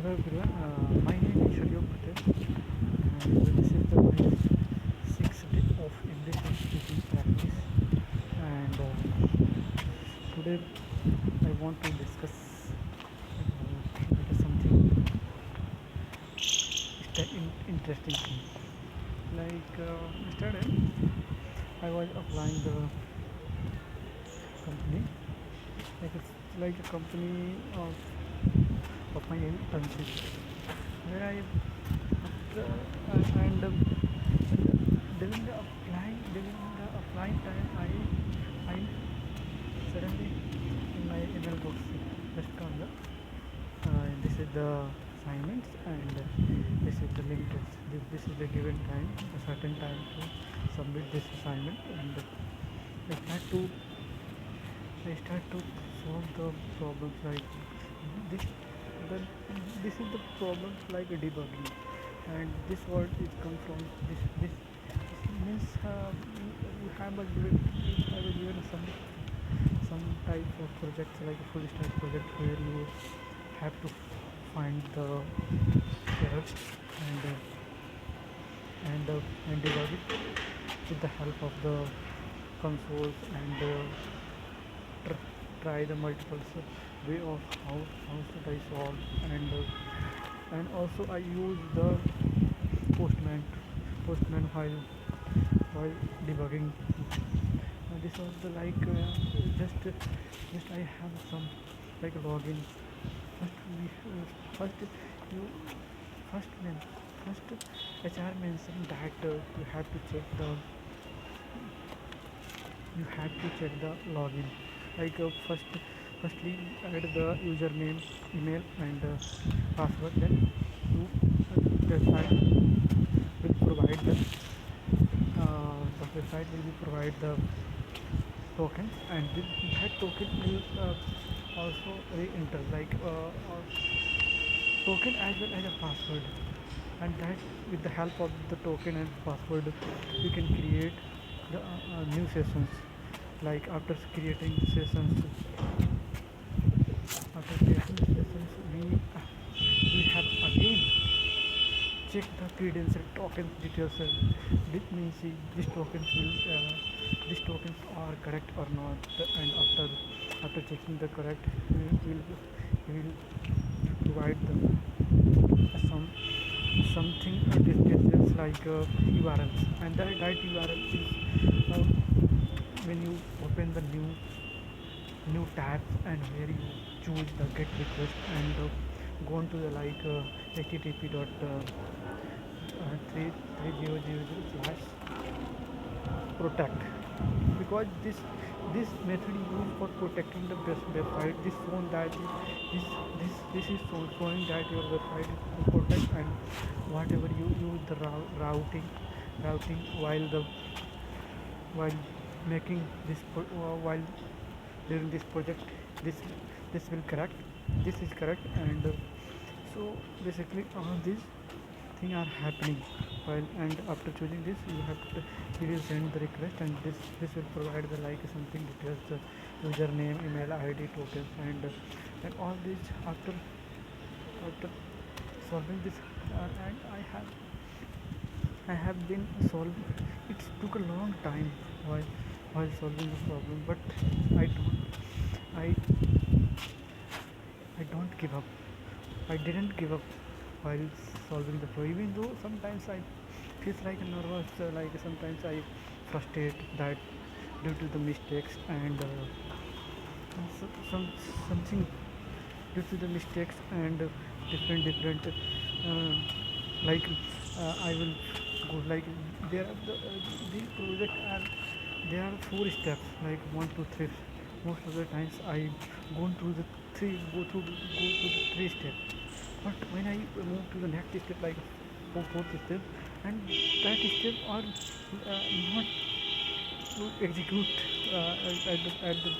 Hello everyone, my name is Sharyog Patel and this is the my sixth day of English speaking practice and today I want to discuss about something interesting thing. Yesterday I was applying the company it's like a company of my internship where I and during the applying time I suddenly in my email box just come this is the assignments and this is the link this is the given time a certain time to submit this assignment and I start to I start to solve the problems like this the this is the problems like debugging and this word is come from this means you have a given some type of projects like a full stack project where you have to find the errors and and debug it with the help of the consoles and tr- try the multiple way of how should I solve and also I use the postman postman while debugging this was the just I have some like login first you first men first HR mentioned that you have to check the login firstly add the username email and password then you website will provide the website will be provide the tokens and that token will also re-enter token as well as a password and that with the help of the token and password you can create the new sessions like after creating sessions we have again check the credential tokens details this means these tokens are correct or not and after checking the correct we will provide something details like URLs and that URL is when you open the new tabs and where you choose the get request and go on to the http dot 3000 slash protect because this method is used for protecting the website this phone that this is showing that your website is protect and whatever you use the routing while making while during this project this this will correct this is correct and so basically all these things are happening while and after choosing this you have to you will send the request and this will provide the something details the username email id tokens and all these after solving this and I have been solved it took a long time while solving this problem but I don't I I don't give up I didn't give up while solving the problem even though sometimes I feels like nervous sometimes I frustrate that due to the mistakes and something due to the mistakes and different uh, like I will go there are these projects are there are four steps like 1 2 3 most of the times I go through the three steps but when I move to the next step like fourth step and that step are not to execute at the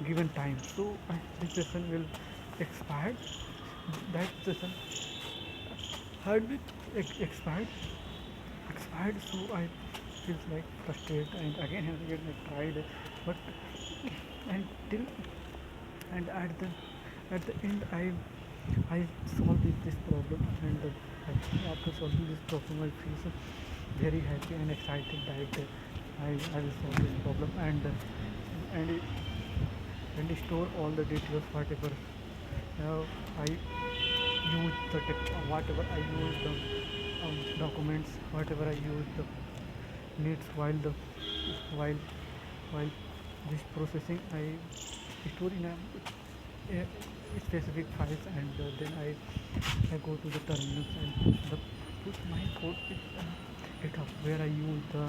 given time so this session will expire that session had been expired so I feels like frustrated and again I tried but and till and at the end I solved it this problem, and after solving this problem I feel so very happy and excited that I will solve this problem, and and store all the details whatever I use whatever I use the documents, whatever I use the needs while while this processing I store in a specific files, and then I go to the terminals and put my code in GitHub where I use the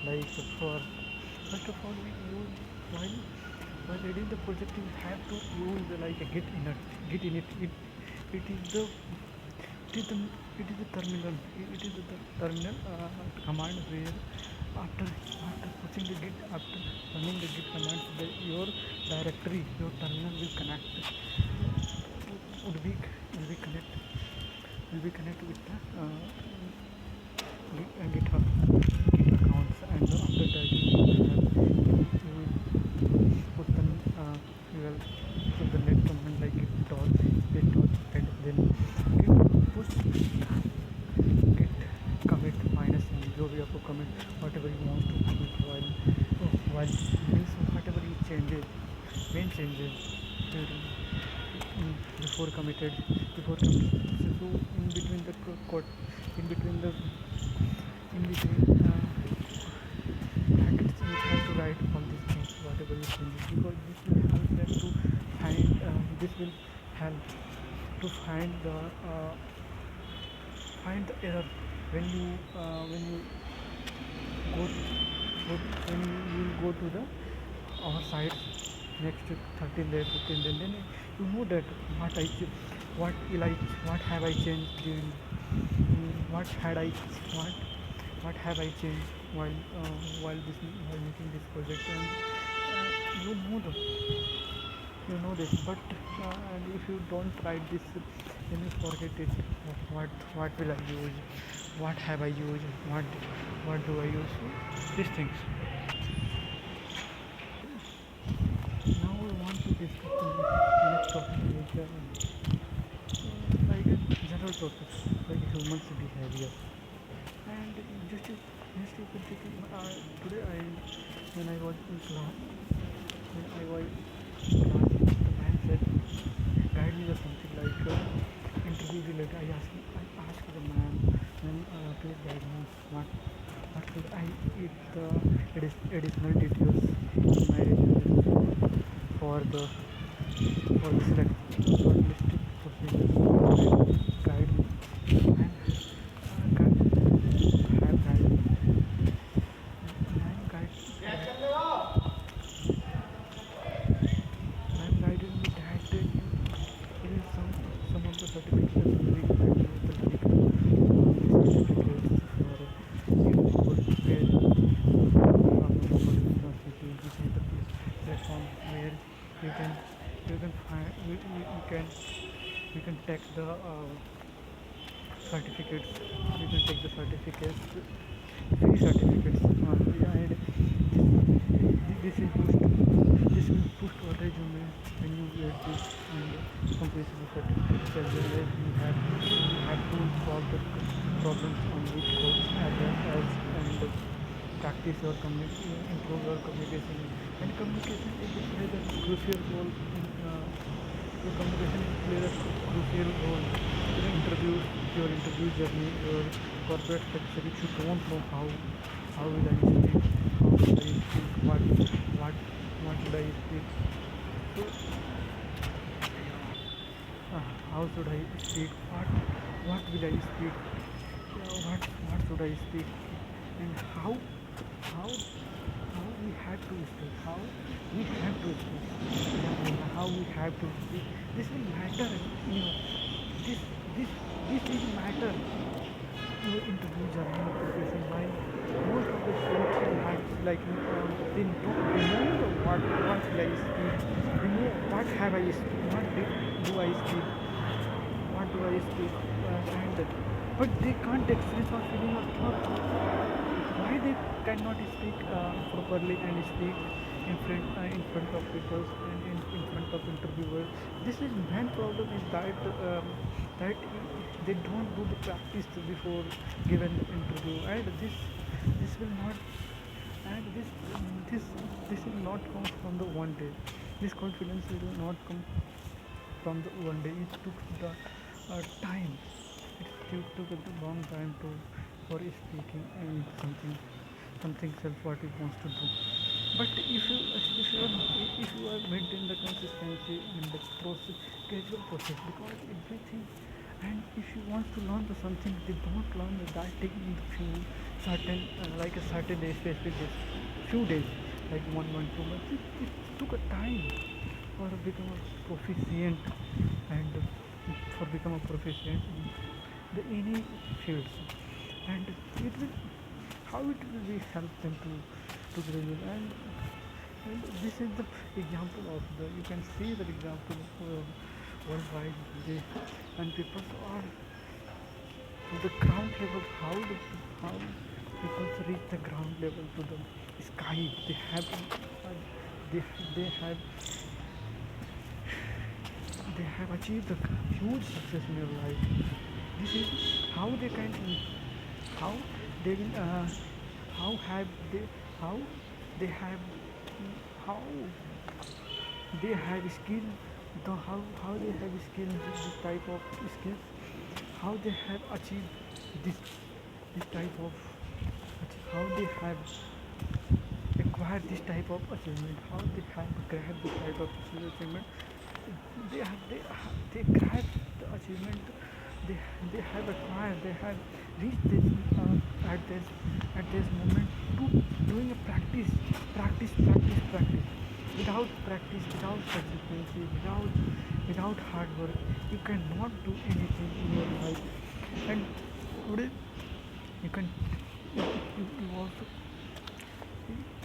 like for first of all we use while reading the project you have to use the, like a git init. It is the it is the it is the terminal it is the terminal command where after pushing the git, after running the git command, your directory, your terminal will connect would be will be connect will be connected with the GitHub Git accounts, and after that you will put the you will put the net command like git dot space dot, and then git push git commit minus n, जो भी आपको commit whatever you want to commit while means whatever you changes main changes before committed so in between the code in between the in between brackets you have to write all these things whatever you changes, because this will help them to find this will help to find the error when you go, go when you will go to the our site next 13 days 15 days, then you know that what have I changed during what had I what have I changed while making this project, and you know this, but and if you don't write this then you forget it. What will I use, what have I used, what do I use, these things. Now we want to discuss the next topic, like general topics like humans behavior, and just you could take today when I was in class, when I was in class, the man said guide me or something like interview related. I asked the man, then please guide me what should I eat the additional details in my resume for the select shortlisting procedure. Guide me and have guide and guided me that there is some of the certificates will be given with the certificates for where university. This is the platform where you can find you can take the certificates. You can take the certificates, free certificates, and this is this will boost your resume when you get this and complete the certificates, as well as you have to solve the problems on which codes, as well as and practice your improve your communication, and communication plays a crucial role in your communication plays a crucial role in your interview journey, your corporate structure. If you don't know how will I speak, how will I speak, what should I speak, so how should I speak, what will I speak, what should I speak, and how we have to speak, how we have to speak, and how we have to speak. This will matter, this will matter your interview journey preparation. Why most of the students like they know what will I speak, they know what have I speak, do I speak, what do I speak, and but they can't express or feeling or thought. Why they cannot speak properly and speak in front of people and in front of interviewers? This is main problem is that that they don't do the practice before given interview, and this will not, and this this will not come from the one day. This confidence will not come from the one day. It took the time. It took a long time to for speaking and something self what he wants to do. But if you are maintain the consistency and the process, gradual process, because everything, and if you want to learn the something, they don't learn that taking the few certain like a certain day, specific days, few days, like 1 month 2 months. It took a time for become a proficient, and for become a proficient in the any fields, and it will, how it will be help them to graduate, and this is the example of the, you can see the example worldwide, they, and people are to the ground level, how people reach the ground level to the sky. They have they, they have they have achieved a huge success in your life. This is how they can, how they will how have they, how they have, how they have skill, the how they have skill, this type of skills, how they have achieved this type of, how they have acquired this type of achievement, how they have grabbed this type of achievement. They grab the achievement, they they have acquired, they have reached this at this moment to doing a practice. Without practice, without consistency, without hard work, you cannot do anything in your life. And today you can, you also,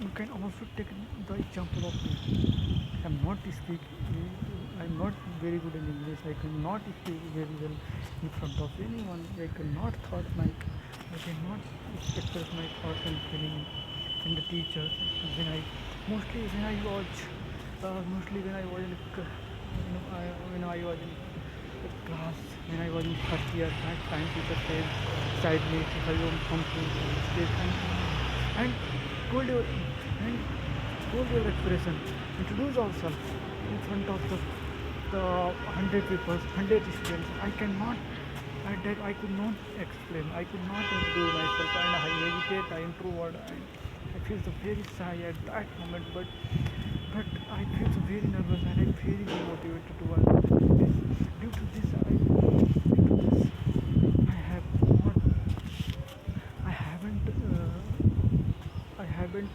you can also take the example of me. I'm not speak. I'm not very good in English. I cannot speak very well in front of anyone. I cannot thought my. I cannot express my thoughts and feelings in the teachers. When I mostly when I watch, mostly when I was in, when I was in class, when I was in first year, that time teacher said, side me if I want something, stage and told your, and told your expression, introduce yourself in front of the 100 people, 100 students. I cannot, at that I could not explain, I could not introduce myself, and I hesitate, I introvert, and I feel so very shy at that moment. But I feel so very nervous, and I'm very demotivated to work. Due to this, I have not, I haven't,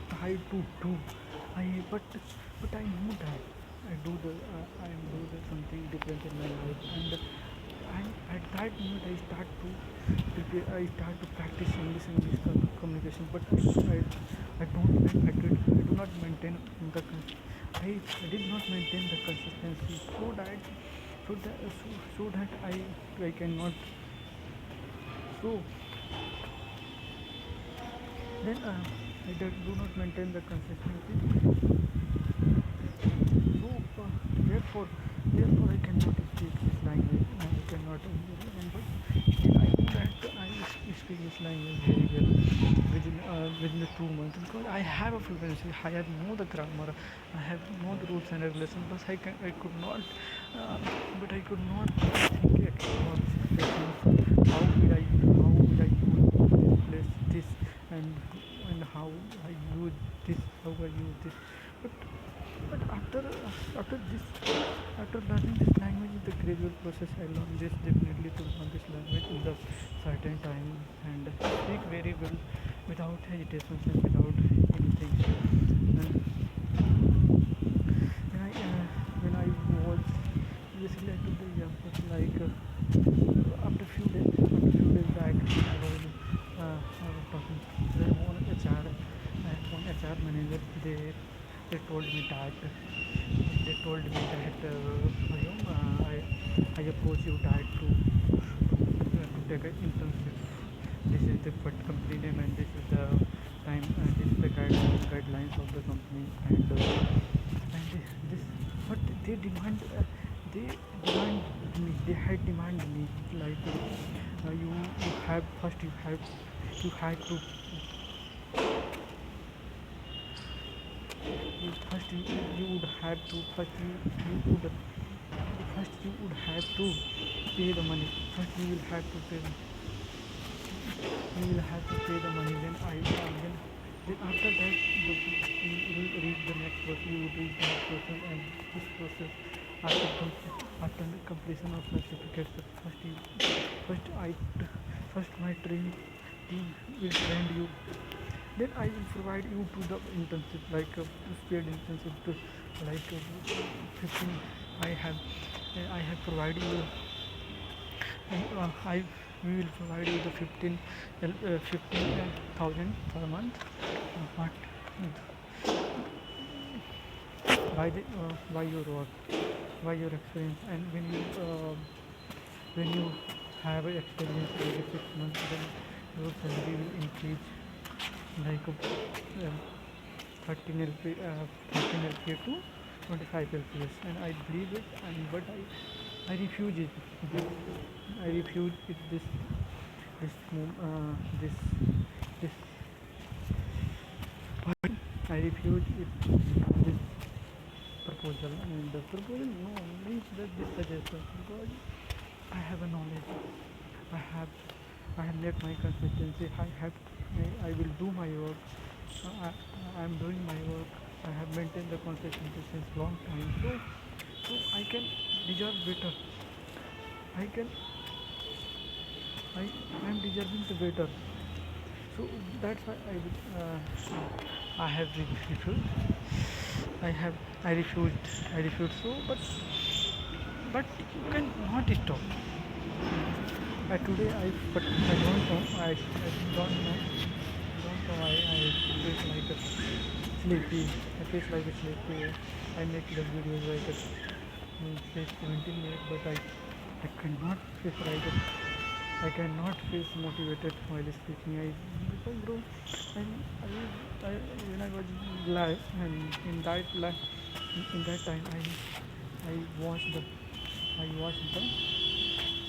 tried to do. But I know that I do the something different in my life, and at that moment I start to prepare, I start to practice English communication. But I do not maintain the I did not maintain the consistency, so that I cannot, so then I do not maintain the consistency. So therefore I cannot speak this language. I cannot remember. Still I know that I speak this language very well within the 2 months, because I have a fluency. I have know the grammar. I have know the rules and regulations. But I could not. I could not think about situations. How will I use this and how I use this, how I use this. But but after this, after learning this language is the gradual process. I learned this definitely to learn this language in the certain time, and speak very well without hesitation and without anything. When I was, basically I took the example like, after few days back I was talking to one HR, one HR manager. They told me that I approach you that to take an internship. This is the company name, and this is the time, and this is the guidelines of the company, and this, but they they demand me, they had demanded me like you have first you had to you first you would have to first you would have to pay the money. First you will have to pay the you will have to pay the money. Then after that you will reach the next process. You would reach the next process, and this process after the completion of certificates. First I first my training team will train you. Then I will provide you to the internship like paid internship to like 15. I have I have provided you I we will provide you the 15,000 per month. But by your work, by your experience, and when you have experience like 6 months, then your salary will increase like 13 LP, 13 LPA to 25 LPS, and I believe it, and but I refuse it. I refuse it. This this this I refuse it. This proposal, and the proposal no means that this suggestion, because I have a knowledge. I have I have made my consistency. I will do my work. I am doing my work. I have maintained the consistency since long time. So I can deserve better. I can I am deserving the better. So that's why I have refused. I have I refused. So but you can not stop. Today I don't know. I don't know. Don't know. I feel like a sleepy. I feel like a sleepy. I make the videos like a say 17 minutes, but I cannot feel like it. I cannot feel motivated while speaking. Because bro, I when I was live, and in that time I watched the I watched the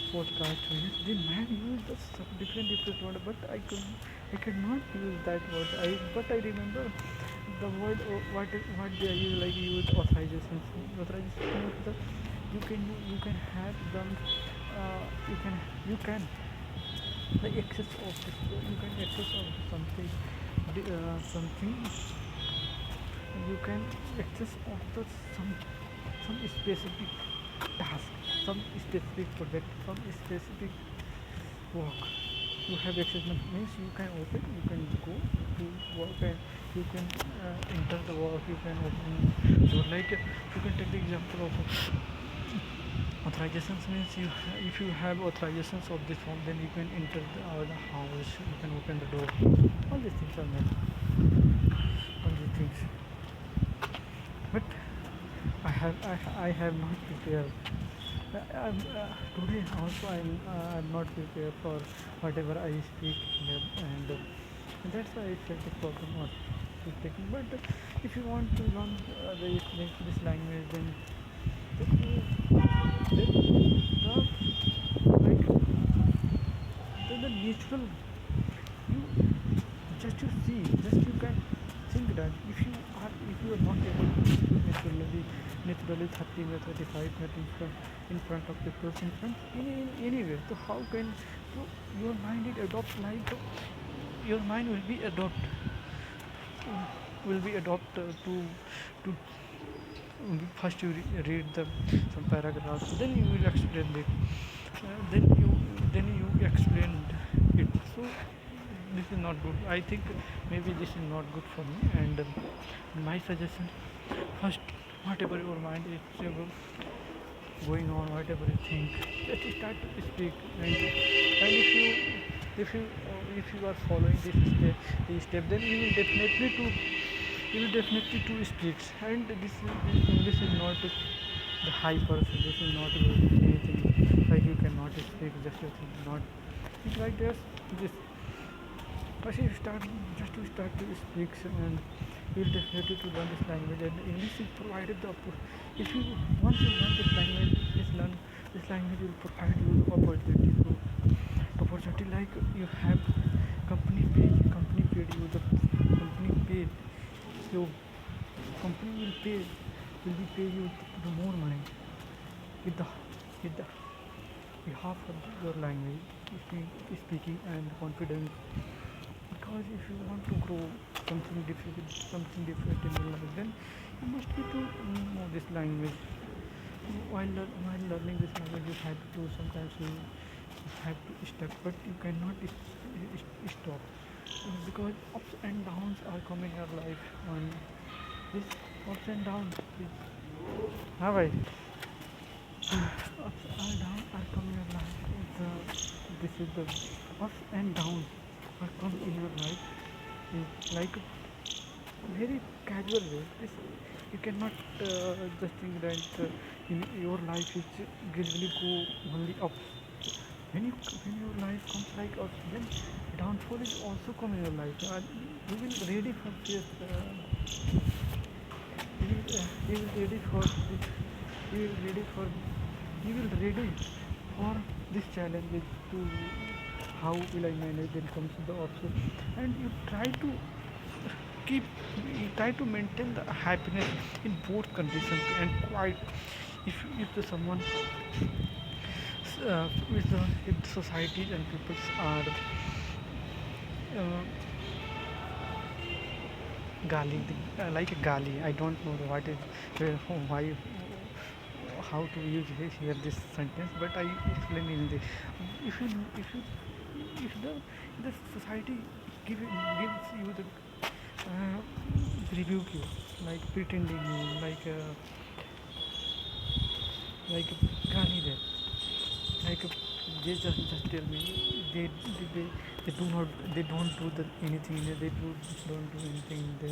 podcast videos. The man used the different word, but I could not use that word. But I remember the word what they use, like use authorization. Authorization is the you can have them you can the access of this, you can access of something something you can access of the some specific task, some specific project, some specific work. You have access means you can open, you can go to work, and you can enter the work, you can open. So like you can take the example of authorizations means if you have authorizations of this form, then you can enter the house, you can open the door. All these things are there. All these things. But I have not prepared. Today also I'm not prepared for whatever I speak here, and that's why I felt a problem of speaking. But if you want to learn this language, then the like the natural you just you can think that if you are not able to speak naturally 30 or 35 minutes in front of people, in front anywhere, so how can so your mind it adopt like your mind will be adopt to first you read the some paragraphs, then you will explain it, then you explained it. So this is not good. I think maybe this is not good for me, and my suggestion, first whatever your mind is going on, whatever you think, just start to speak, and if you are following this step, then you will definitely to speak. And this English is not the high person. This is not anything like you cannot speak. Just you think not. It's like this. But if you start to speak, and you will definitely to learn this language. And English is provided the if you once you learn this language, learn this language will provide you the opportunity to opportunity like you have company paid you the company paid you company will be pay you the more money with the behalf of your language speaking and confidence, because if you want to grow something different in your life, then you must be to know this language. While learning this language, you have to sometimes you have to step, but you cannot stop, because ups and downs are coming in your life. And this ups and downs is हाँ भाई ups and downs are coming in your life. This is the ups and downs are come in your life is like very casual way. You cannot just think that in your life is gradually go only up. When your life comes like up, then downfall is also come in your life. You will ready for this. You will ready for this. You will ready for. You will ready for this challenge to how will I manage when comes to the option, and you keep try to maintain the happiness in both conditions and quite if the someone if the societies and peoples are uh, gali like a gali. I don't know what is why how to use here this sentence, but I explain in the if you if you if the society gives you the uh, rebuke you like pretending you like gali there like just tell me they they they do not they don't do the anything don't do anything in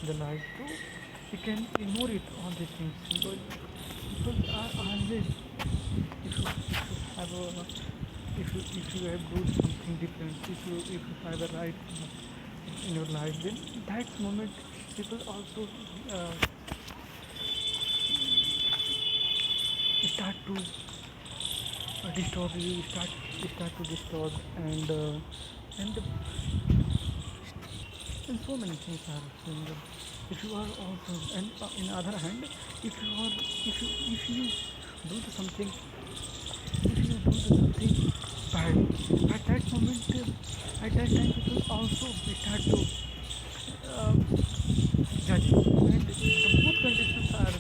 the life, so you can ignore it all these things, because always if you have a if you have do something different, if you have a right in your life, then that moment people also uh, start to disturb you start to disturb, and and so many things are in the, if you are also, and in other hand, if you are if you do the something if you do the something bad at that moment, at that time people also start to uh, judge you, and the both conditions are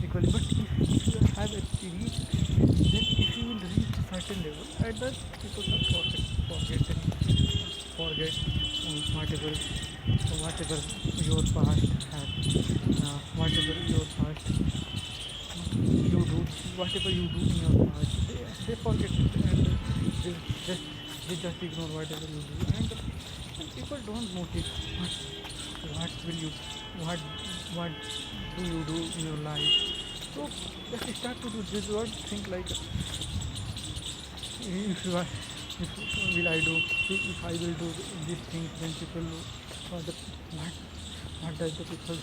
equally. But if you have experience, then if you will reach a certain level, at that people are forget whatever your past had, whatever your past you do, whatever you do in your past, they forget it, and they just they just ignore whatever you do, and people don't notice what will you what what do you do in your life. So just start to do this one thing like if you are if will I do if I will do these things, then people the what does the people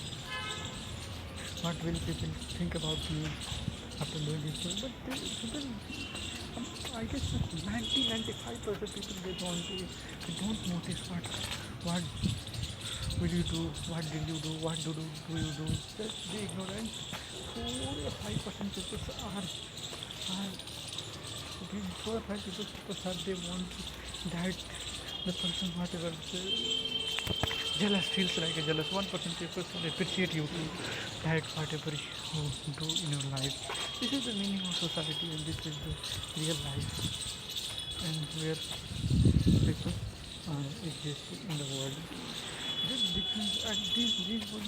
what will people think about me after doing this thing. But people I guess 90-95% people they don't notice what will you do, what did you do, what do you do, just they ignore, and 4 or 5% people are 4 or 5 people are they want that the person whatever jealous feels like a jealous 1% people appreciate you to that whatever you do in your life. This is the meaning of society, and this is the real life, and where people exist in the world. This different these would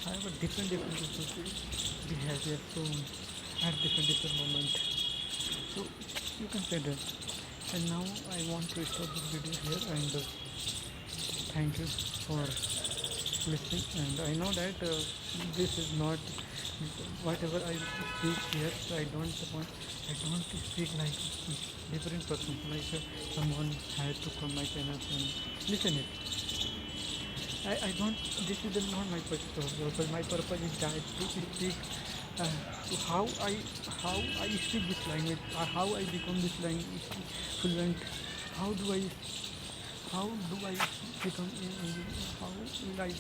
have a different behavior, so at different moment. So you can say that. And now I want to stop this video here, and thank you for listening. And I know that this is not whatever I speak here. I don't speak like different person, like someone had to come my channel and listen it. I don't. This is not my purpose. But my purpose is that to speak uh, to how I speak this language, or how I become this language fluent. How do I how do I become how will I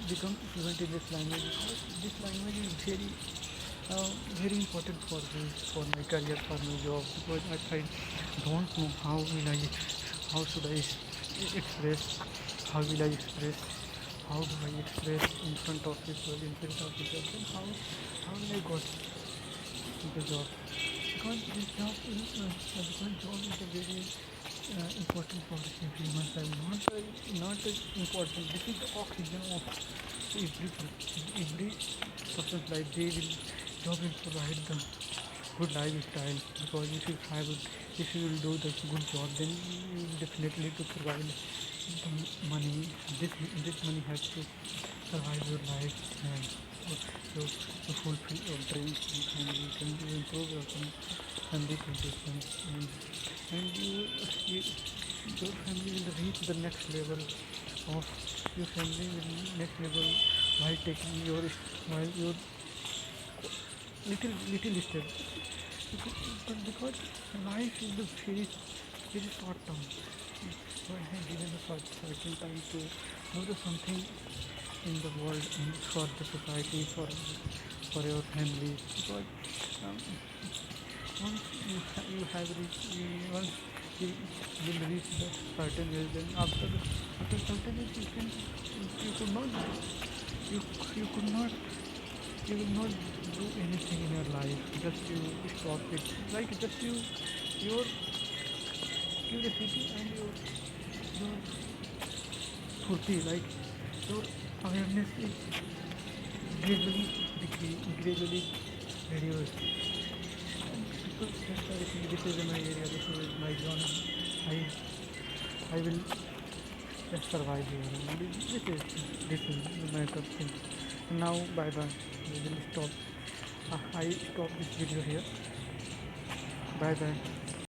become fluent in this language? Because this language is very important for me, for my career, for my job. Because I don't know how should I express, how will I express, how do I express in front of people, in front of people, then how will I got the job? Because this job is because job is a very important for human life. Not important. This is the oxygen of every person's life. They will job will provide the good lifestyle, because if you will do the good job, then you will definitely to provide the money. This money has to survive your life, and to fulfill your dreams, and you can improve your family conditions, and you your family will reach the next level of your family will next level while taking your little step. Because life is the very short term. So I have given a certain time to do something in the world, and for the society, for your family. Because um, once you have reached once you will reach the certain age, then after certain age you could not you you could not you will not do anything in your life. Just you stop it, like just your curiosity and your furti, like your awareness is gradually gradually reduced. Because that's why I think this is my area, this is my zone. I will just survive here. This is my thing. Now bye bye. We will stop. I stop this video here. Bye bye.